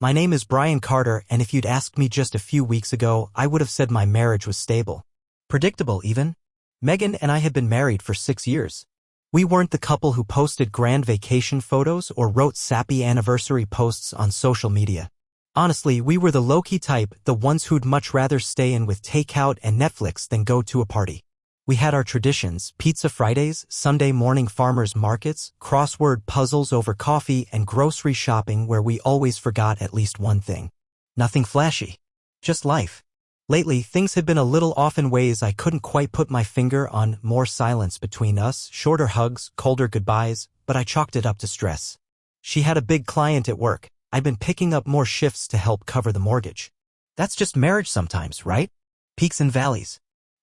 My name is Brian Carter, and if you'd asked me just a few weeks ago, I would have said my marriage was stable. Predictable, even. Megan and I had been married for 6 years. We weren't the couple who posted grand vacation photos or wrote sappy anniversary posts on social media. Honestly, we were the low-key type, the ones who'd much rather stay in with takeout and Netflix than go to a party. We had our traditions: pizza Fridays, Sunday morning farmers markets, crossword puzzles over coffee, and grocery shopping where we always forgot at least one thing. Nothing flashy. Just life. Lately, things had been a little off in ways I couldn't quite put my finger on. More silence between us, shorter hugs, colder goodbyes, but I chalked it up to stress. She had a big client at work. I'd been picking up more shifts to help cover the mortgage. That's just marriage sometimes, right? Peaks and valleys.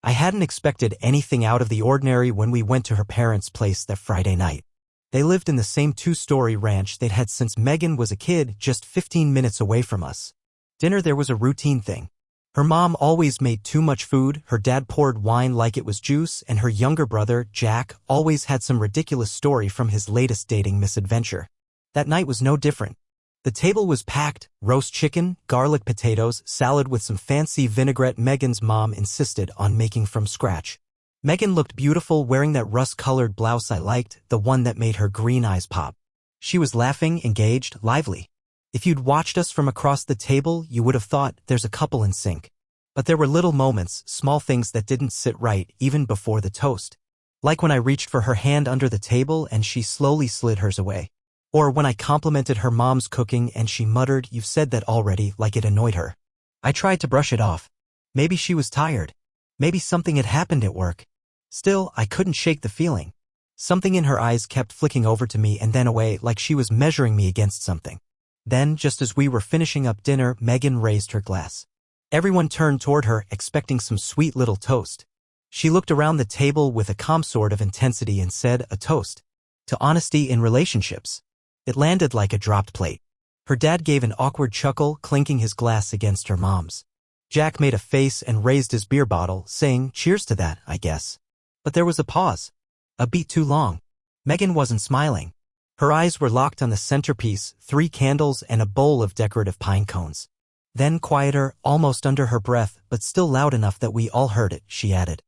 I hadn't expected anything out of the ordinary when we went to her parents' place that Friday night. They lived in the same 2-story ranch they'd had since Megan was a kid, just 15 minutes away from us. Dinner there was a routine thing. Her mom always made too much food, her dad poured wine like it was juice, and her younger brother, Jack, always had some ridiculous story from his latest dating misadventure. That night was no different. The table was packed: roast chicken, garlic potatoes, salad with some fancy vinaigrette Megan's mom insisted on making from scratch. Megan looked beautiful wearing that rust-colored blouse I liked, the one that made her green eyes pop. She was laughing, engaged, lively. If you'd watched us from across the table, you would have thought there's a couple in sync. But there were little moments, small things that didn't sit right even before the toast. Like when I reached for her hand under the table and she slowly slid hers away. Or when I complimented her mom's cooking and she muttered, "You've said that already," like it annoyed her. I tried to brush it off. Maybe she was tired. Maybe something had happened at work. Still, I couldn't shake the feeling. Something in her eyes kept flicking over to me and then away, like she was measuring me against something. Then, just as we were finishing up dinner, Megan raised her glass. Everyone turned toward her, expecting some sweet little toast. She looked around the table with a calm sort of intensity and said, "A toast to honesty in relationships." It landed like a dropped plate. Her dad gave an awkward chuckle, clinking his glass against her mom's. Jack made a face and raised his beer bottle, saying, "Cheers to that, I guess." But there was a pause. A beat too long. Megan wasn't smiling. Her eyes were locked on the centerpiece, 3 candles and a bowl of decorative pine cones. Then quieter, almost under her breath, but still loud enough that we all heard it, she added,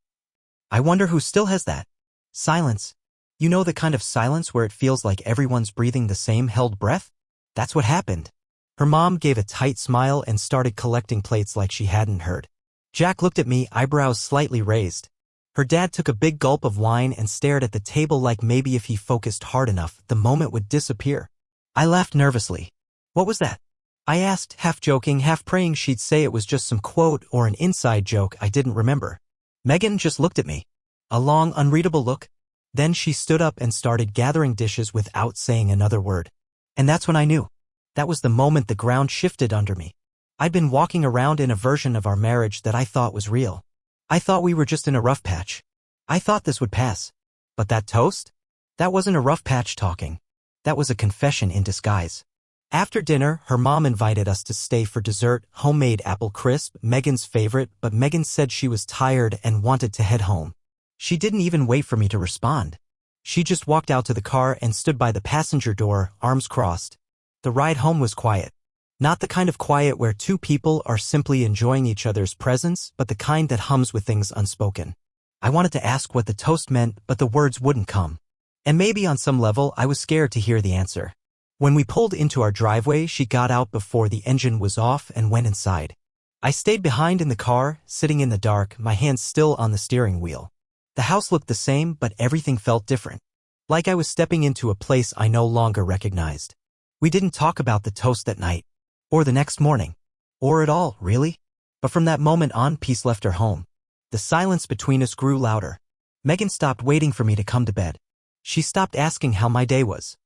"I wonder who still has that." Silence. You know, the kind of silence where it feels like everyone's breathing the same held breath? That's what happened. Her mom gave a tight smile and started collecting plates like she hadn't heard. Jack looked at me, eyebrows slightly raised. Her dad took a big gulp of wine and stared at the table like maybe if he focused hard enough, the moment would disappear. I laughed nervously. "What was that?" I asked, half joking, half praying she'd say it was just some quote or an inside joke I didn't remember. Megan just looked at me. A long, unreadable look. Then she stood up and started gathering dishes without saying another word. And that's when I knew. That was the moment the ground shifted under me. I'd been walking around in a version of our marriage that I thought was real. I thought we were just in a rough patch. I thought this would pass. But that toast? That wasn't a rough patch talking. That was a confession in disguise. After dinner, her mom invited us to stay for dessert: homemade apple crisp, Megan's favorite, but Megan said she was tired and wanted to head home. She didn't even wait for me to respond. She just walked out to the car and stood by the passenger door, arms crossed. The ride home was quiet. Not the kind of quiet where 2 people are simply enjoying each other's presence, but the kind that hums with things unspoken. I wanted to ask what the toast meant, but the words wouldn't come. And maybe on some level I was scared to hear the answer. When we pulled into our driveway, she got out before the engine was off and went inside. I stayed behind in the car, sitting in the dark, my hands still on the steering wheel. The house looked the same, but everything felt different. Like I was stepping into a place I no longer recognized. We didn't talk about the toast that night. Or the next morning. Or at all, really. But from that moment on, peace left her home. The silence between us grew louder. Megan stopped waiting for me to come to bed. She stopped asking how my day was.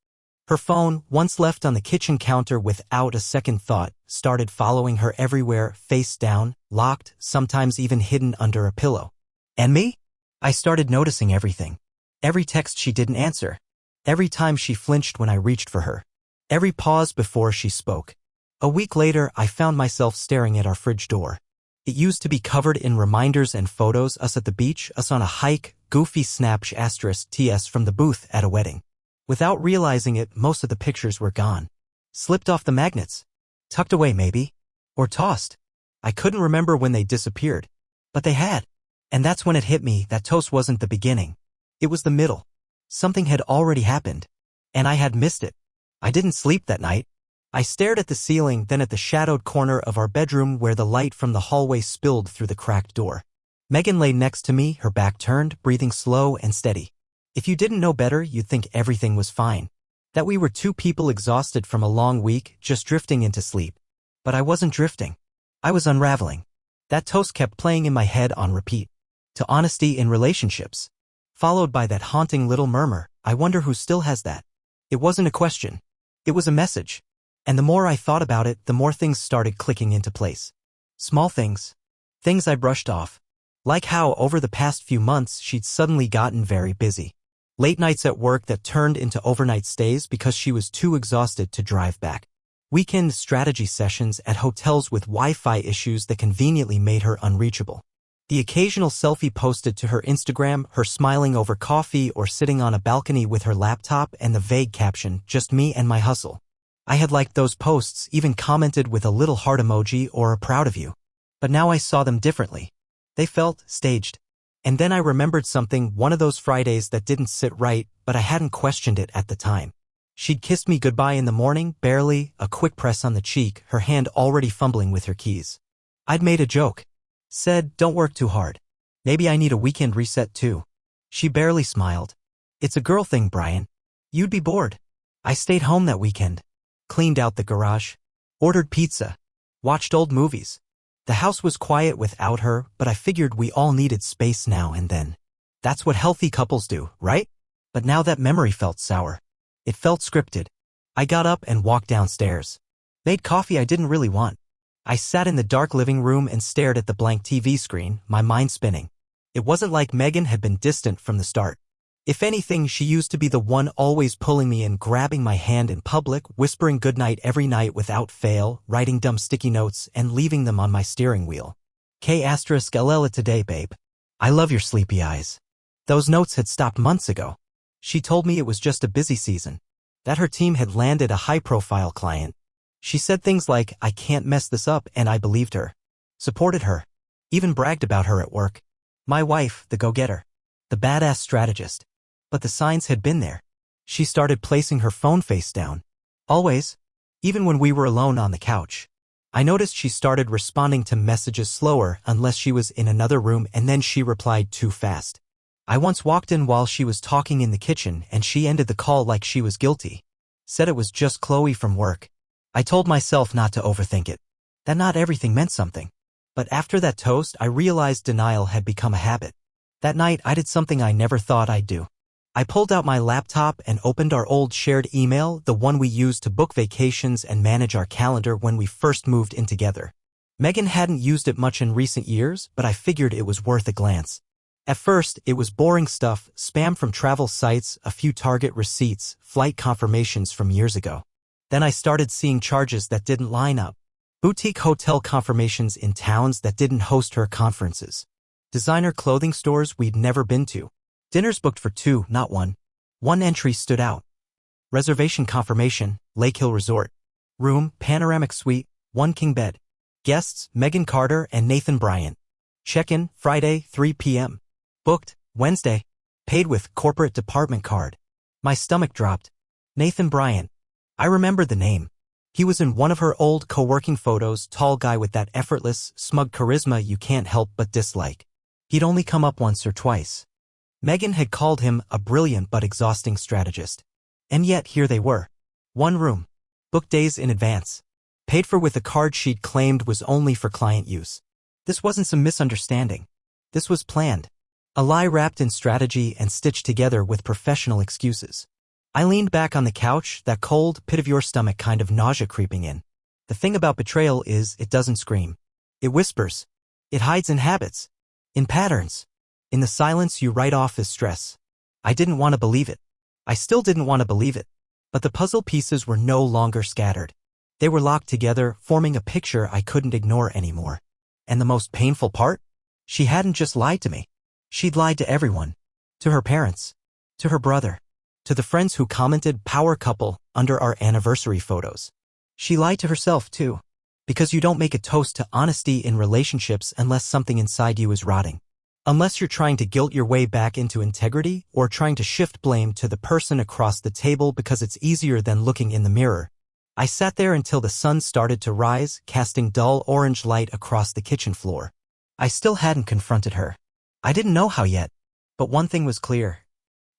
Her phone, once left on the kitchen counter without a second thought, started following her everywhere, face down, locked, sometimes even hidden under a pillow. And me? I started noticing everything. Every text she didn't answer. Every time she flinched when I reached for her. Every pause before she spoke. A week later, I found myself staring at our fridge door. It used to be covered in reminders and photos: us at the beach, us on a hike, goofy snapsh asterisk TS from the booth at a wedding. Without realizing it, most of the pictures were gone. Slipped off the magnets. Tucked away maybe? Or tossed? I couldn't remember when they disappeared. But they had. And that's when it hit me that toast wasn't the beginning. It was the middle. Something had already happened. And I had missed it. I didn't sleep that night. I stared at the ceiling, then at the shadowed corner of our bedroom where the light from the hallway spilled through the cracked door. Megan lay next to me, her back turned, breathing slow and steady. If you didn't know better, you'd think everything was fine. That we were two people exhausted from a long week, just drifting into sleep. But I wasn't drifting. I was unraveling. That toast kept playing in my head on repeat. To honesty in relationships. Followed by that haunting little murmur, I wonder who still has that. It wasn't a question. It was a message. And the more I thought about it, the more things started clicking into place. Small things. Things I brushed off. Like how, over the past few months, she'd suddenly gotten very busy. Late nights at work that turned into overnight stays because she was too exhausted to drive back. Weekend strategy sessions at hotels with Wi-Fi issues that conveniently made her unreachable. The occasional selfie posted to her Instagram, her smiling over coffee or sitting on a balcony with her laptop and the vague caption, "Just me and my hustle." I had liked those posts, even commented with a little heart emoji or a proud of you. But now I saw them differently. They felt staged. And then I remembered something, one of those Fridays that didn't sit right, but I hadn't questioned it at the time. She'd kissed me goodbye in the morning, barely, a quick press on the cheek, her hand already fumbling with her keys. I'd made a joke. Said, "Don't work too hard. Maybe I need a weekend reset too." She barely smiled. "It's a girl thing, Brian. You'd be bored." I stayed home that weekend. Cleaned out the garage. Ordered pizza. Watched old movies. The house was quiet without her, but I figured we all needed space now and then. That's what healthy couples do, right? But now that memory felt sour. It felt scripted. I got up and walked downstairs. Made coffee I didn't really want. I sat in the dark living room and stared at the blank TV screen, my mind spinning. It wasn't like Megan had been distant from the start. If anything, she used to be the one always pulling me in, grabbing my hand in public, whispering goodnight every night without fail, writing dumb sticky notes, and leaving them on my steering wheel. K*LL today, babe. I love your sleepy eyes. Those notes had stopped months ago. She told me it was just a busy season. That her team had landed a high-profile client. She said things like, "I can't mess this up," and I believed her. Supported her. Even bragged about her at work. My wife, the go-getter. The badass strategist. But the signs had been there. She started placing her phone face down. Always. Even when we were alone on the couch. I noticed she started responding to messages slower unless she was in another room, and then she replied too fast. I once walked in while she was talking in the kitchen and she ended the call like she was guilty. Said it was just Chloe from work. I told myself not to overthink it. That not everything meant something. But after that toast, I realized denial had become a habit. That night, I did something I never thought I'd do. I pulled out my laptop and opened our old shared email, the one we used to book vacations and manage our calendar when we first moved in together. Megan hadn't used it much in recent years, but I figured it was worth a glance. At first, it was boring stuff, spam from travel sites, a few Target receipts, flight confirmations from years ago. Then I started seeing charges that didn't line up. Boutique hotel confirmations in towns that didn't host her conferences. Designer clothing stores we'd never been to. Dinners booked for 2, not 1. One entry stood out. Reservation confirmation, Lake Hill Resort. Room, panoramic suite, 1 king bed. Guests, Megan Carter and Nathan Bryant. Check-in, Friday, 3 p.m. Booked, Wednesday. Paid with corporate department card. My stomach dropped. Nathan Bryant. I remembered the name. He was in one of her old co-working photos, tall guy with that effortless, smug charisma you can't help but dislike. He'd only come up once or twice. Megan had called him a brilliant but exhausting strategist. And yet here they were. 1 room. Booked days in advance. Paid for with a card she'd claimed was only for client use. This wasn't some misunderstanding. This was planned. A lie wrapped in strategy and stitched together with professional excuses. I leaned back on the couch, that cold, pit-of-your-stomach kind of nausea creeping in. The thing about betrayal is it doesn't scream. It whispers. It hides in habits. In patterns. In the silence you write off as stress. I didn't want to believe it. I still didn't want to believe it. But the puzzle pieces were no longer scattered. They were locked together, forming a picture I couldn't ignore anymore. And the most painful part? She hadn't just lied to me. She'd lied to everyone. To her parents. To her brother. To the friends who commented "power couple" under our anniversary photos. She lied to herself, too. Because you don't make a toast to honesty in relationships unless something inside you is rotting. Unless you're trying to guilt your way back into integrity or trying to shift blame to the person across the table because it's easier than looking in the mirror. I sat there until the sun started to rise, casting dull orange light across the kitchen floor. I still hadn't confronted her. I didn't know how yet. But one thing was clear.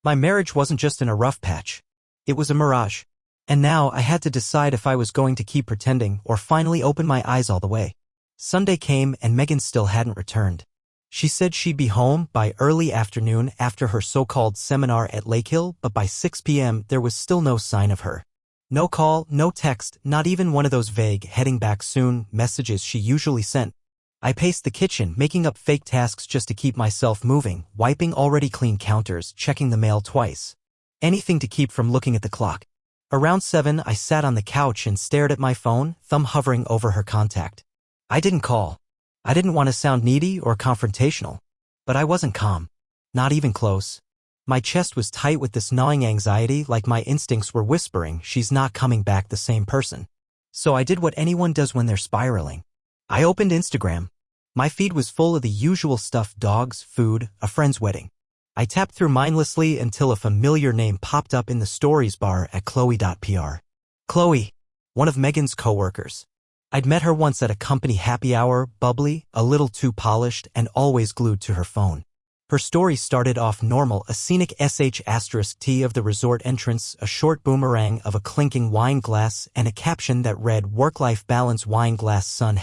My marriage wasn't just in a rough patch. It was a mirage. And now I had to decide if I was going to keep pretending or finally open my eyes all the way. Sunday came and Megan still hadn't returned. She said she'd be home by early afternoon after her so-called seminar at Lake Hill, but by 6 p.m. there was still no sign of her. No call, no text, not even one of those vague heading back soon messages she usually sent. I paced the kitchen, making up fake tasks just to keep myself moving, wiping already clean counters, checking the mail twice. Anything to keep from looking at the clock. Around 7, I sat on the couch and stared at my phone, thumb hovering over her contact. I didn't call. I didn't want to sound needy or confrontational. But I wasn't calm. Not even close. My chest was tight with this gnawing anxiety, like my instincts were whispering she's not coming back the same person. So I did what anyone does when they're spiraling. I opened Instagram. My feed was full of the usual stuff: dogs, food, a friend's wedding. I tapped through mindlessly until a familiar name popped up in the stories bar at Chloe.pr. Chloe, one of Megan's coworkers. I'd met her once at a company happy hour, bubbly, a little too polished, and always glued to her phone. Her story started off normal: a scenic *T of the resort entrance, a short boomerang of a clinking wine glass, and a caption that read "Work-life balance wine glass sun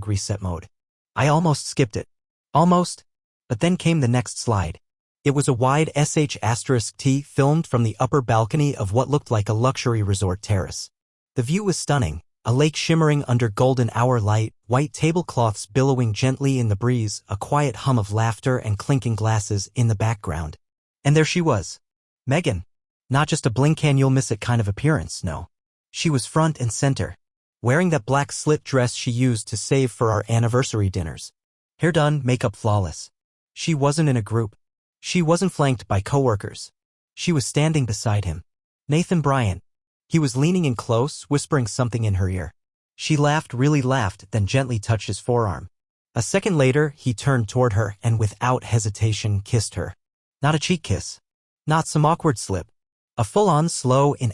#reset mode." I almost skipped it. Almost. But then came the next slide. It was a wide *T filmed from the upper balcony of what looked like a luxury resort terrace. The view was stunning. A lake shimmering under golden hour light, white tablecloths billowing gently in the breeze, a quiet hum of laughter and clinking glasses in the background. And there she was. Megan. Not just a blink-and-you'll-miss-it kind of appearance, no. She was front and center, wearing that black slit dress she used to save for our anniversary dinners. Hair done, makeup flawless. She wasn't in a group. She wasn't flanked by coworkers. She was standing beside him. Nathan Bryant. He was leaning in close, whispering something in her ear. She laughed, really laughed, then gently touched his forearm. A second later, he turned toward her and without hesitation kissed her. Not a cheek kiss. Not some awkward slip. A full-on, slow, in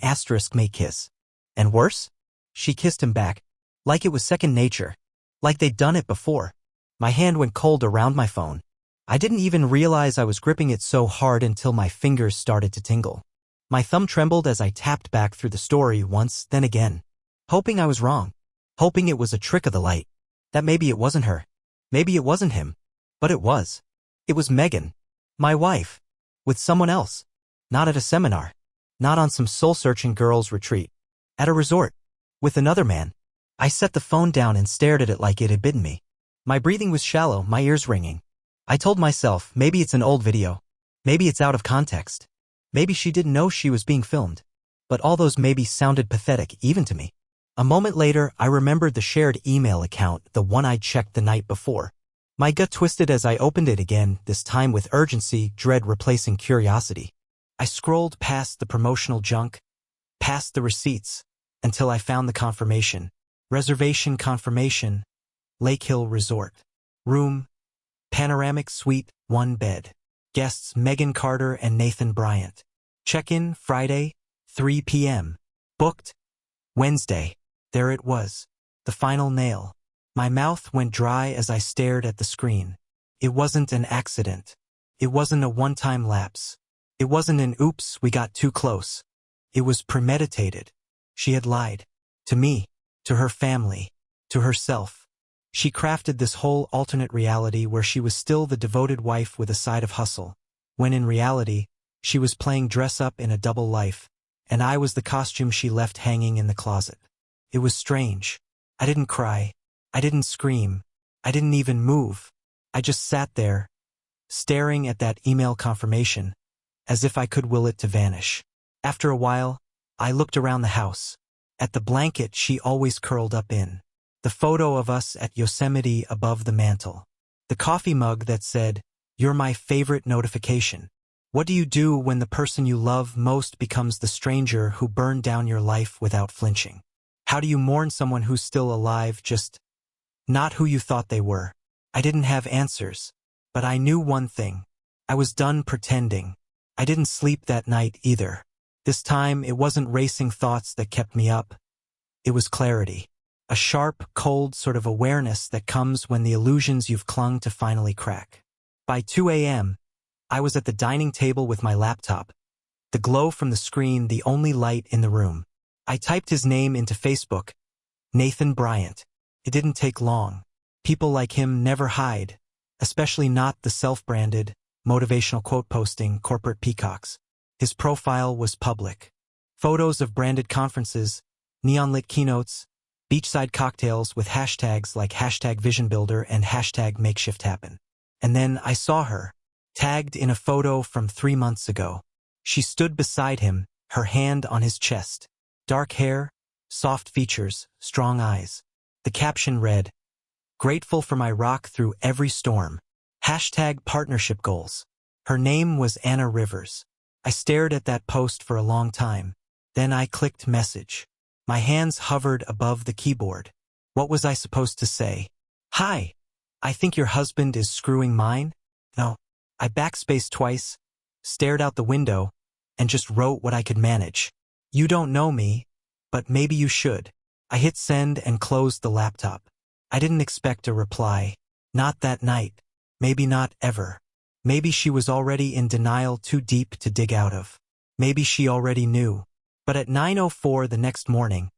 *May kiss. And worse? She kissed him back. Like it was second nature. Like they'd done it before. My hand went cold around my phone. I didn't even realize I was gripping it so hard until my fingers started to tingle. My thumb trembled as I tapped back through the story once, then again. Hoping I was wrong. Hoping it was a trick of the light. That maybe it wasn't her. Maybe it wasn't him. But it was. It was Megan. My wife. With someone else. Not at a seminar. Not on some soul-searching girls' retreat. At a resort. With another man. I set the phone down and stared at it like it had bidden me. My breathing was shallow, my ears ringing. I told myself, maybe it's an old video. Maybe it's out of context. Maybe she didn't know she was being filmed. But all those maybe sounded pathetic, even to me. A moment later, I remembered the shared email account, the one I'd checked the night before. My gut twisted as I opened it again, this time with urgency, dread replacing curiosity. I scrolled past the promotional junk, past the receipts, until I found the confirmation. Reservation confirmation. Lake Hill Resort. Room. Panoramic suite, 1 bed. Guests Megan Carter and Nathan Bryant. Check-in Friday, 3 p.m. Booked Wednesday. There it was. The final nail. My mouth went dry as I stared at the screen. It wasn't an accident. It wasn't a one-time lapse. It wasn't an oops, we got too close. It was premeditated. She had lied. To me. To her family. To herself. She crafted this whole alternate reality where she was still the devoted wife with a side of hustle, when in reality, she was playing dress-up in a double life, and I was the costume she left hanging in the closet. It was strange. I didn't cry. I didn't scream. I didn't even move. I just sat there, staring at that email confirmation, as if I could will it to vanish. After a while, I looked around the house, at the blanket she always curled up in. The photo of us at Yosemite above the mantel. The coffee mug that said, "You're my favorite notification." What do you do when the person you love most becomes the stranger who burned down your life without flinching? How do you mourn someone who's still alive, just not who you thought they were? I didn't have answers, but I knew one thing. I was done pretending. I didn't sleep that night either. This time, it wasn't racing thoughts that kept me up. It was clarity. A sharp, cold sort of awareness that comes when the illusions you've clung to finally crack. By 2 a.m., I was at the dining table with my laptop, the glow from the screen the only light in the room. I typed his name into Facebook, Nathan Bryant. It didn't take long. People like him never hide, especially not the self-branded, motivational quote-posting corporate peacocks. His profile was public. Photos of branded conferences, neon-lit keynotes, beachside cocktails with hashtags like #VisionBuilder and #MakeShiftHappen. And then I saw her, tagged in a photo from 3 months ago. She stood beside him, her hand on his chest. Dark hair, soft features, strong eyes. The caption read, "Grateful for my rock through every storm. #partnership goals." Her name was Anna Rivers. I stared at that post for a long time. Then I clicked message. My hands hovered above the keyboard. What was I supposed to say? "Hi, I think your husband is screwing mine?" No. I backspaced twice, stared out the window, and just wrote what I could manage. "You don't know me, but maybe you should." I hit send and closed the laptop. I didn't expect a reply. Not that night. Maybe not ever. Maybe she was already in denial too deep to dig out of. Maybe she already knew. But at 9:04 the next morning,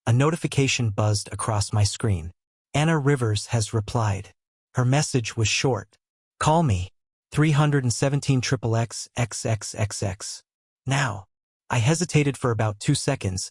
a notification buzzed across my screen. Anna Rivers has replied. Her message was short. "Call me. 317 XXX XXXX. Now." I hesitated for about 2 seconds,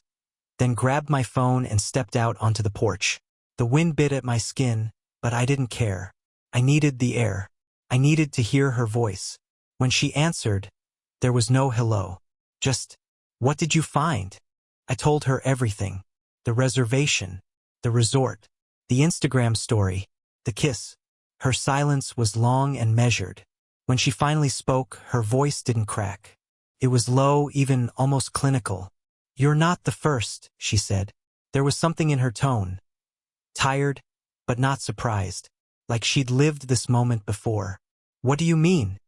then grabbed my phone and stepped out onto the porch. The wind bit at my skin, but I didn't care. I needed the air. I needed to hear her voice. When she answered, there was no hello. Just, "What did you find?" I told her everything. The reservation, the resort, the Instagram story, the kiss. Her silence was long and measured. When she finally spoke, her voice didn't crack. It was low, even almost clinical. "You're not the first," she said. There was something in her tone. Tired, but not surprised. Like she'd lived this moment before. "What do you mean?"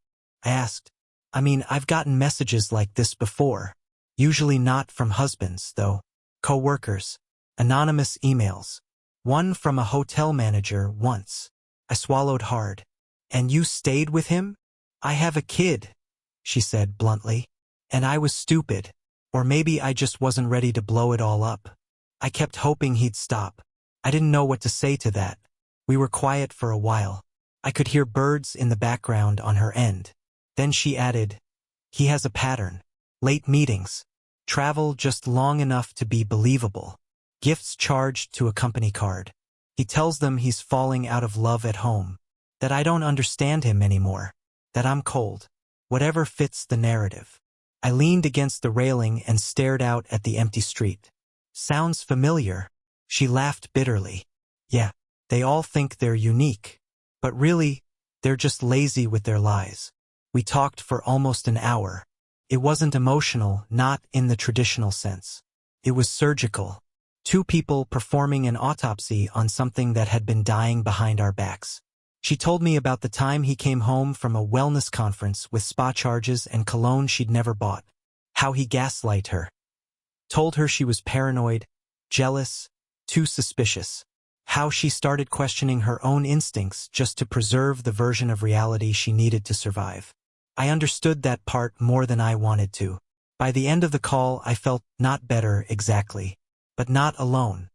I asked. "I mean, I've gotten messages like this before. Usually not from husbands, though. Co-workers. Anonymous emails. One from a hotel manager once." I swallowed hard. "And you stayed with him?" "I have a kid," she said bluntly. And I was stupid. Or maybe I just wasn't ready to blow it all up. I kept hoping he'd stop. I didn't know what to say to that. We were quiet for a while. I could hear birds in the background on her end. Then she added, "He has a pattern. Late meetings. Travel just long enough to be believable. Gifts charged to a company card. He tells them he's falling out of love at home. That I don't understand him anymore. That I'm cold. Whatever fits the narrative." I leaned against the railing and stared out at the empty street. "Sounds familiar." She laughed bitterly. "Yeah, they all think they're unique. But really, they're just lazy with their lies." We talked for almost an hour. It wasn't emotional, not in the traditional sense. It was surgical. Two people performing an autopsy on something that had been dying behind our backs. She told me about the time he came home from a wellness conference with spa charges and cologne she'd never bought. How he gaslighted her. Told her she was paranoid, jealous, too suspicious. How she started questioning her own instincts just to preserve the version of reality she needed to survive. I understood that part more than I wanted to. By the end of the call, I felt not better exactly, but not alone.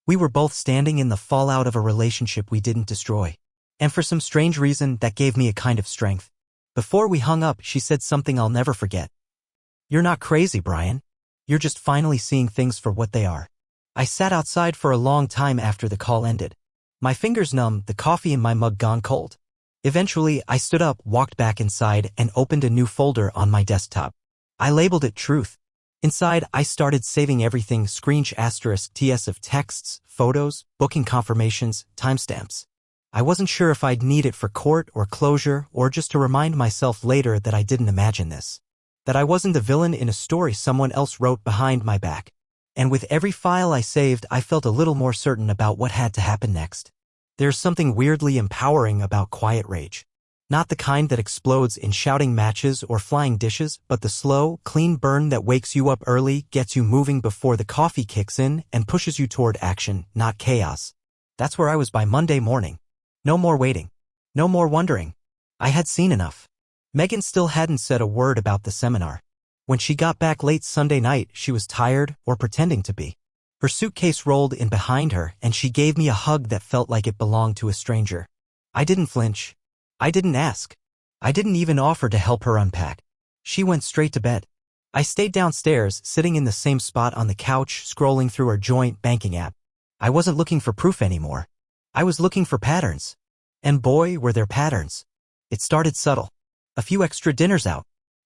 We were both standing in the fallout of a relationship we didn't destroy. And for some strange reason, that gave me a kind of strength. Before we hung up, she said something I'll never forget. "You're not crazy, Brian. You're just finally seeing things for what they are." I sat outside for a long time after the call ended. My fingers numb, the coffee in my mug gone cold. Eventually, I stood up, walked back inside, and opened a new folder on my desktop. I labeled it Truth. Inside, I started saving everything *TS of texts, photos, booking confirmations, timestamps. I wasn't sure if I'd need it for court or closure or just to remind myself later that I didn't imagine this. That I wasn't the villain in a story someone else wrote behind my back. And with every file I saved, I felt a little more certain about what had to happen next. There's something weirdly empowering about quiet rage. Not the kind that explodes in shouting matches or flying dishes, but the slow, clean burn that wakes you up early, gets you moving before the coffee kicks in, and pushes you toward action, not chaos. That's where I was by Monday morning. No more waiting. No more wondering. I had seen enough. Megan still hadn't said a word about the seminar. When she got back late Sunday night, she was tired, or pretending to be. Her suitcase rolled in behind her, and she gave me a hug that felt like it belonged to a stranger. I didn't flinch. I didn't ask. I didn't even offer to help her unpack. She went straight to bed. I stayed downstairs, sitting in the same spot on the couch, scrolling through her joint banking app. I wasn't looking for proof anymore. I was looking for patterns. And boy, were there patterns. It started subtle. A few extra dinners out.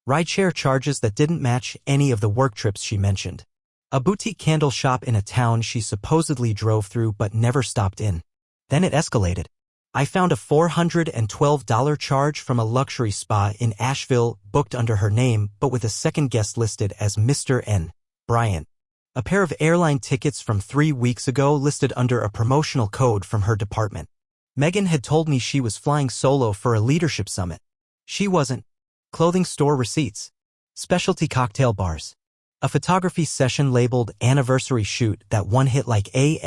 Rideshare charges that didn't match any of the work trips she mentioned. A boutique candle shop in a town she supposedly drove through but never stopped in. Then it escalated. I found a $412 charge from a luxury spa in Asheville, booked under her name but with a second guest listed as Mr. N. Bryant. A pair of airline tickets from 3 weeks ago listed under a promotional code from her department. Megan had told me she was flying solo for a leadership summit. She wasn't. Clothing store receipts. Specialty cocktail bars. A photography session labeled anniversary shoot that one hit like *********.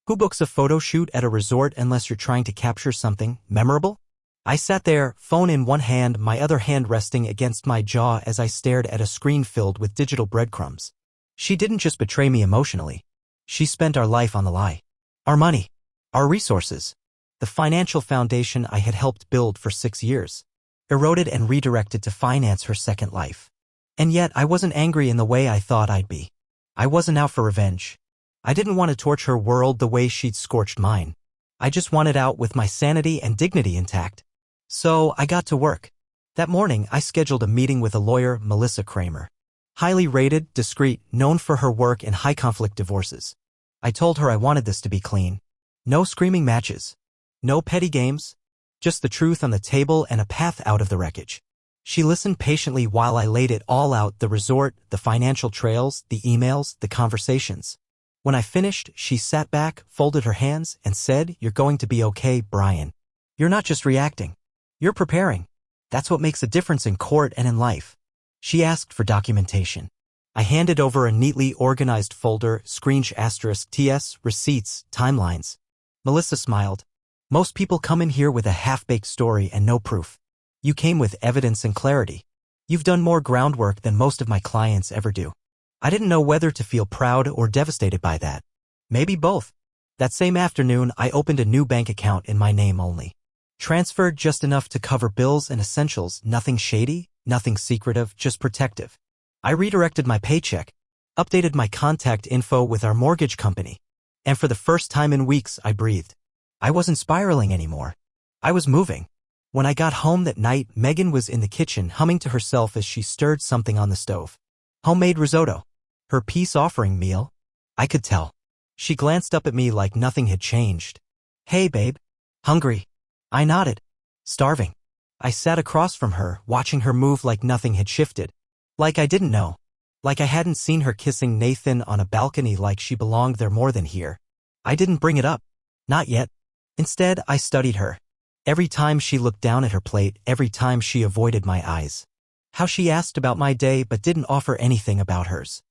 Who books a photo shoot at a resort unless you're trying to capture something memorable? I sat there, phone in one hand, my other hand resting against my jaw as I stared at a screen filled with digital breadcrumbs. She didn't just betray me emotionally. She spent our life on the lie. Our money. Our resources. The financial foundation I had helped build for 6 years. Eroded and redirected to finance her second life. And yet I wasn't angry in the way I thought I'd be. I wasn't out for revenge. I didn't want to torch her world the way she'd scorched mine. I just wanted out with my sanity and dignity intact. So I got to work. That morning I scheduled a meeting with a lawyer, Melissa Kramer. Highly rated, discreet, known for her work in high-conflict divorces. I told her I wanted this to be clean. No screaming matches. No petty games. Just the truth on the table and a path out of the wreckage. She listened patiently while I laid it all out, the resort, the financial trails, the emails, the conversations. When I finished, she sat back, folded her hands, and said, "You're going to be okay, Brian. You're not just reacting. You're preparing. That's what makes a difference in court and in life." She asked for documentation. I handed over a neatly organized folder, **TS, receipts, timelines. Melissa smiled. "Most people come in here with a half-baked story and no proof. You came with evidence and clarity. You've done more groundwork than most of my clients ever do." I didn't know whether to feel proud or devastated by that. Maybe both. That same afternoon, I opened a new bank account in my name only. Transferred just enough to cover bills and essentials, nothing shady, nothing secretive, just protective. I redirected my paycheck, updated my contact info with our mortgage company. And for the first time in weeks, I breathed. I wasn't spiraling anymore. I was moving. When I got home that night, Megan was in the kitchen humming to herself as she stirred something on the stove. Homemade risotto. Her peace offering meal. I could tell. She glanced up at me like nothing had changed. "Hey, babe. Hungry?" I nodded. "Starving." I sat across from her, watching her move like nothing had shifted. Like I didn't know. Like I hadn't seen her kissing Nathan on a balcony, like she belonged there more than here. I didn't bring it up. Not yet. Instead, I studied her. Every time she looked down at her plate, every time she avoided my eyes. How she asked about my day but didn't offer anything about hers.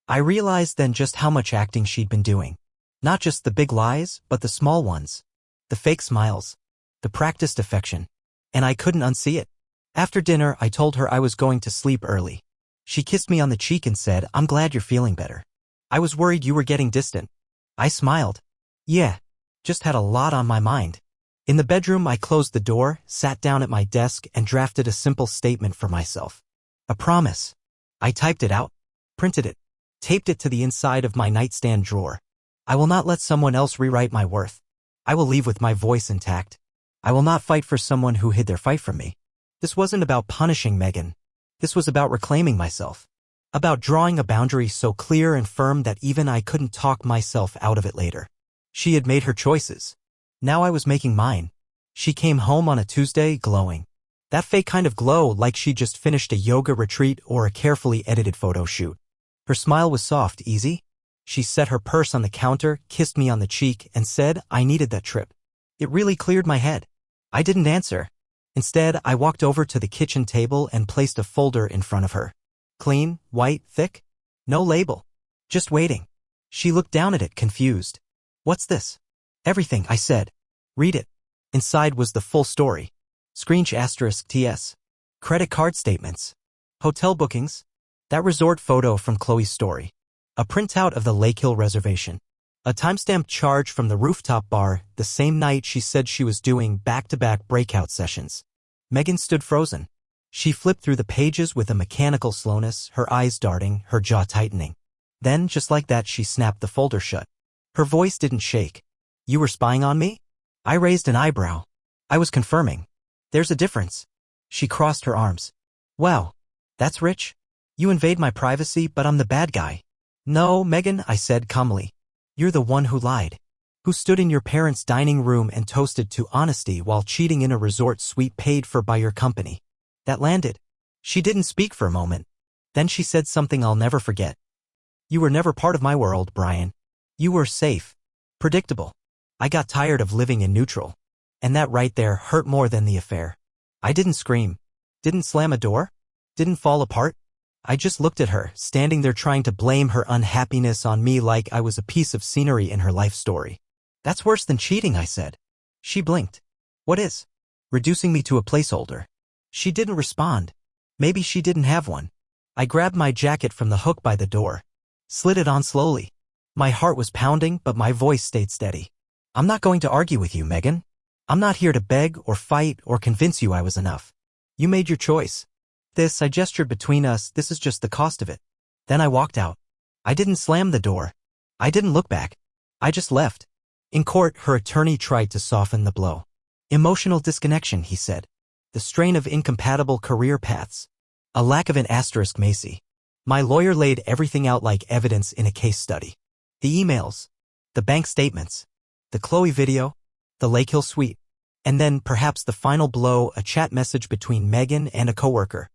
I realized then just how much acting she'd been doing. Not just the big lies, but the small ones. The fake smiles. The practiced affection. And I couldn't unsee it. After dinner, I told her I was going to sleep early. She kissed me on the cheek and said, "I'm glad you're feeling better. I was worried you were getting distant." I smiled. Yeah, just had a lot on my mind. In the bedroom, I closed the door, sat down at my desk, and drafted a simple statement for myself. A promise. I typed it out, printed it, taped it to the inside of my nightstand drawer. I will not let someone else rewrite my worth. I will leave with my voice intact. I will not fight for someone who hid their fight from me. This wasn't about punishing Megan. This was about reclaiming myself. About drawing a boundary so clear and firm that even I couldn't talk myself out of it later. She had made her choices. Now I was making mine. She came home on a Tuesday, glowing. That fake kind of glow, like she just finished a yoga retreat or a carefully edited photo shoot. Her smile was soft, easy. She set her purse on the counter, kissed me on the cheek, and said I needed that trip. It really cleared my head. I didn't answer. Instead, I walked over to the kitchen table and placed a folder in front of her. Clean, white, thick. No label. Just waiting. She looked down at it, confused. What's this? Everything, I said. Read it. Inside was the full story. *TS. Credit card statements. Hotel bookings. That resort photo from Chloe's story. A printout of the Lake Hill reservation. A timestamp charge from the rooftop bar the same night she said she was doing back-to-back breakout sessions. Megan stood frozen. She flipped through the pages with a mechanical slowness, her eyes darting, her jaw tightening. Then, just like that, she snapped the folder shut. Her voice didn't shake. You were spying on me? I raised an eyebrow. I was confirming. There's a difference. She crossed her arms. Wow. That's rich. You invade my privacy, but I'm the bad guy. No, Megan, I said calmly. You're the one who lied. Who stood in your parents' dining room and toasted to honesty while cheating in a resort suite paid for by your company. That landed. She didn't speak for a moment. Then she said something I'll never forget. You were never part of my world, Brian. You were safe. Predictable. I got tired of living in neutral. And that right there hurt more than the affair. I didn't scream. Didn't slam a door. Didn't fall apart. I just looked at her, standing there trying to blame her unhappiness on me like I was a piece of scenery in her life story. That's worse than cheating, I said. She blinked. What is? Reducing me to a placeholder. She didn't respond. Maybe she didn't have one. I grabbed my jacket from the hook by the door. Slid it on slowly. My heart was pounding, but my voice stayed steady. I'm not going to argue with you, Megan. I'm not here to beg or fight or convince you I was enough. You made your choice. I gestured between us, this is just the cost of it. Then I walked out. I didn't slam the door. I didn't look back. I just left. In court, her attorney tried to soften the blow. Emotional disconnection, he said. The strain of incompatible career paths. A lack of an asterisk Macy. My lawyer laid everything out like evidence in a case study. The emails. The bank statements. The Chloe video. The Lake Hill suite. And then, perhaps the final blow, a chat message between Megan and a coworker.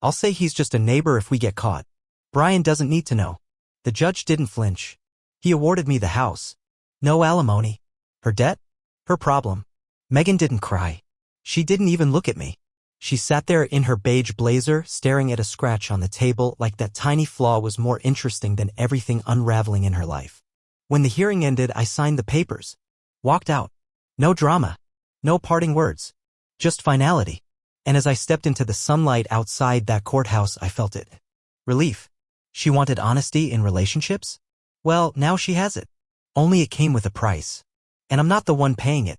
I'll say he's just a neighbor if we get caught. Brian doesn't need to know. The judge didn't flinch. He awarded me the house. No alimony. Her debt? Her problem. Megan didn't cry. She didn't even look at me. She sat there in her beige blazer, staring at a scratch on the table like that tiny flaw was more interesting than everything unraveling in her life. When the hearing ended, I signed the papers. Walked out. No drama. No parting words. Just finality. And as I stepped into the sunlight outside that courthouse, I felt it. Relief. She wanted honesty in relationships? Well, now she has it. Only it came with a price. And I'm not the one paying it.